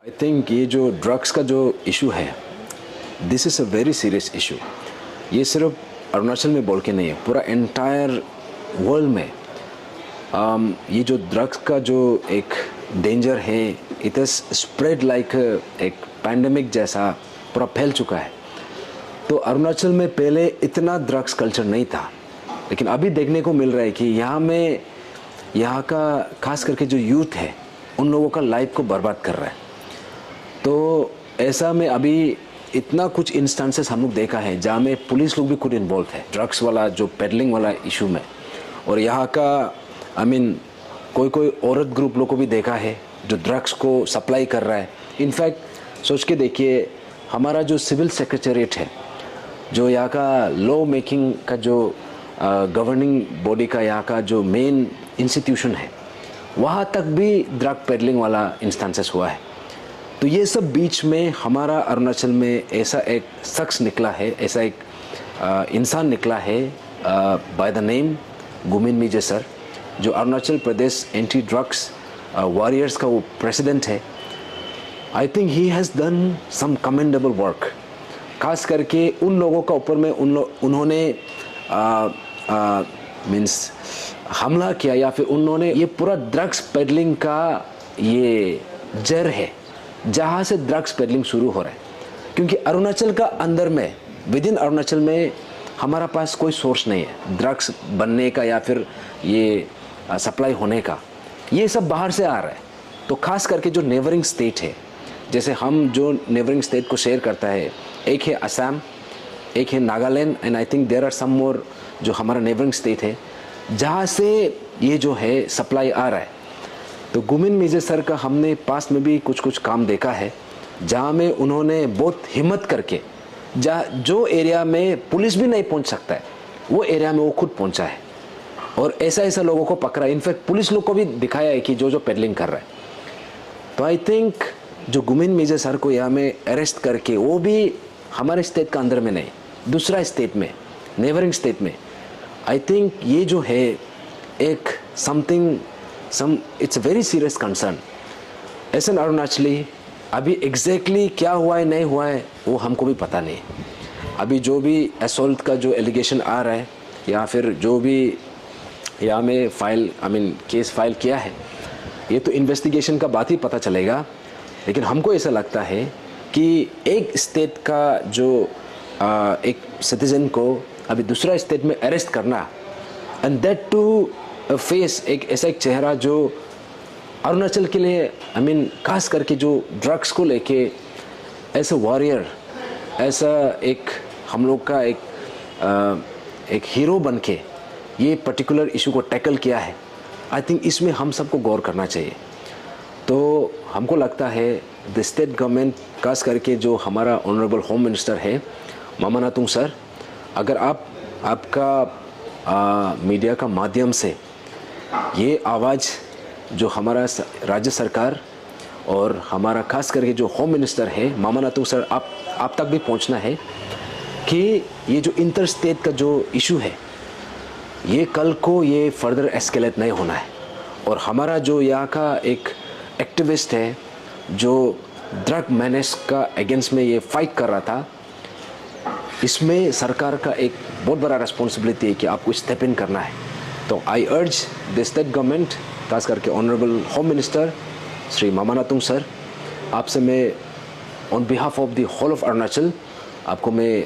I think ये जो drugs का जो इशू है, this is a very serious issue. ये सिर्फ अरुणाचल में बोल के नहीं है, पूरा एंटायर वर्ल्ड में ये जो ड्रग्स का जो एक डेंजर है, इट इज़ स्प्रेड लाइक एक पैंडेमिक जैसा पूरा फैल चुका है। तो अरुणाचल में पहले इतना ड्रग्स कल्चर नहीं था, लेकिन अभी देखने को मिल रहा है कि यहाँ का खास करके जो यूथ है, उन लोगों का लाइफ को बर्बाद कर रहा है। तो ऐसा में अभी इतना कुछ इंस्टेंसेस हम लोग देखा है जहाँ में पुलिस लोग भी खुद इन्वॉल्व है ड्रग्स वाला जो पेडलिंग वाला इशू में। और यहाँ का कोई औरत ग्रुप लोग को भी देखा है जो ड्रग्स को सप्लाई कर रहा है। इनफैक्ट सोच के देखिए, हमारा जो सिविल सेक्रेटरीट है, जो यहाँ का लॉ मेकिंग का जो गवर्निंग बॉडी का यहाँ का जो मेन इंस्टीट्यूशन है, वहाँ तक भी ड्रग पेडलिंग वाला इंस्टेंसेस हुआ है। तो ये सब बीच में हमारा अरुणाचल में ऐसा एक शख्स निकला है, ऐसा एक इंसान निकला है by the name Gumin Mize sir, जो Arunachal Pradesh anti drugs warriors का वो प्रेसिडेंट है। I think he has done some commendable work, खास करके उन लोगों का ऊपर में उन्होंने मीन्स हमला किया, या फिर उन्होंने ये पूरा ड्रग्स पेडलिंग का ये जड़ है जहाँ से ड्रग्स पेडलिंग शुरू हो रहा है। क्योंकि अरुणाचल का अंदर में, विद इन अरुणाचल में हमारा पास कोई सोर्स नहीं है ड्रग्स बनने का या फिर ये सप्लाई होने का, ये सब बाहर से आ रहा है। तो खास करके जो नेबरिंग स्टेट है, जैसे हम जो नेबरिंग स्टेट को शेयर करता है, एक है असम, एक है Nagaland, and I think there are some more जो हमारा नेबरिंग स्टेट है जहाँ से ये जो है सप्लाई आ रहा है। तो गुमिन मिजे सर का हमने पास में भी कुछ काम देखा है जहाँ में उन्होंने बहुत हिम्मत करके जो एरिया में पुलिस भी नहीं पहुँच सकता है, वो एरिया में वो खुद पहुँचा है और ऐसा लोगों को पकड़ा। इनफैक्ट पुलिस लोग को भी दिखाया है कि जो पेडलिंग कर रहा है। तो आई थिंक जो गुमिन मिजे सर को यहाँ में अरेस्ट करके, वो भी हमारे स्टेट का अंदर में नहीं, दूसरा स्टेट में, नेबरिंग स्टेट में, आई थिंक ये जो है एक it's a very serious concern as an Arunachali. अभी एग्जैक्टली क्या हुआ है नहीं हुआ है वो हमको भी पता नहीं। अभी जो भी असॉल्ट का जो एलिगेशन आ रहा है या फिर जो भी यहाँ में केस फाइल किया है, ये तो इन्वेस्टिगेशन का बात ही पता चलेगा। लेकिन हमको ऐसा लगता है कि एक स्टेट का जो एक सिटीजन को अभी दूसरा स्टेट में अरेस्ट करना, एंड दैट टू फेस एक ऐसा एक चेहरा जो अरुणाचल के लिए खास करके जो ड्रग्स को लेके ऐसा वॉरियर, ऐसा एक हम लोग का एक हीरो बन के ये पर्टिकुलर इशू को टैकल किया है। आई थिंक इसमें हम सबको गौर करना चाहिए। तो हमको लगता है द स्टेट गवर्नमेंट, खास करके जो हमारा ऑनरेबल होम मिनिस्टर है मामा नातुंग सर, अगर आपका मीडिया का माध्यम से ये आवाज़ जो हमारा राज्य सरकार और हमारा खास करके जो होम मिनिस्टर है मामा नातुंग सर, आप तक भी पहुंचना है कि ये जो इंटर स्टेट का जो इशू है, ये कल को ये फर्दर एस्केलेट नहीं होना है। और हमारा जो यहाँ का एक एक्टिविस्ट है जो ड्रग मैनेज का अगेंस्ट में ये फाइट कर रहा था, इसमें सरकार का एक बहुत बड़ा रिस्पॉन्सिबिलिटी है कि आपको स्टेप इन करना है। तो आई अर्ज द स्टेट गवर्नमेंट, खास करके honourable home minister Shri Mama Natung sir, आपसे मैं on behalf of the whole of Arunachal आपको मैं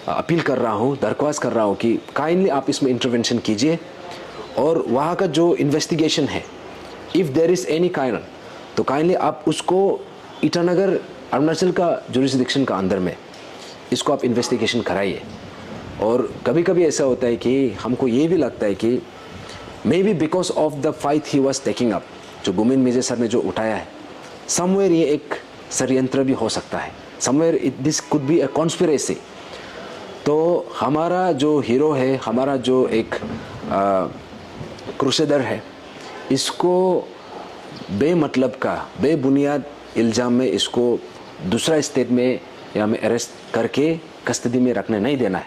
अपील कर रहा हूँ, दरख्वास्त कर रहा हूँ कि काइंडली आप इसमें इंटरवेंशन कीजिए और वहाँ का जो इन्वेस्टिगेशन है, if there is any kind, तो काइंडली आप उसको ईटानगर अरुणाचल का जुरिस्डिक्शन का अंदर में इसको आप इन्वेस्टिगेशन कराइए। और कभी कभी ऐसा होता है कि हमको ये भी लगता है कि may be because of the fight he was taking up, जो गुमिन मिजे सर ने जो उठाया है, समवेयर ये एक षड्यंत्र भी हो सकता है, somewhere this could be a conspiracy. तो हमारा जो हीरो है, हमारा जो एक क्रूसेडर है, इसको बेमतलब का बेबुनियाद इल्ज़ाम में इसको दूसरा स्टेट में या में अरेस्ट करके कस्टडी में रखने नहीं देना है।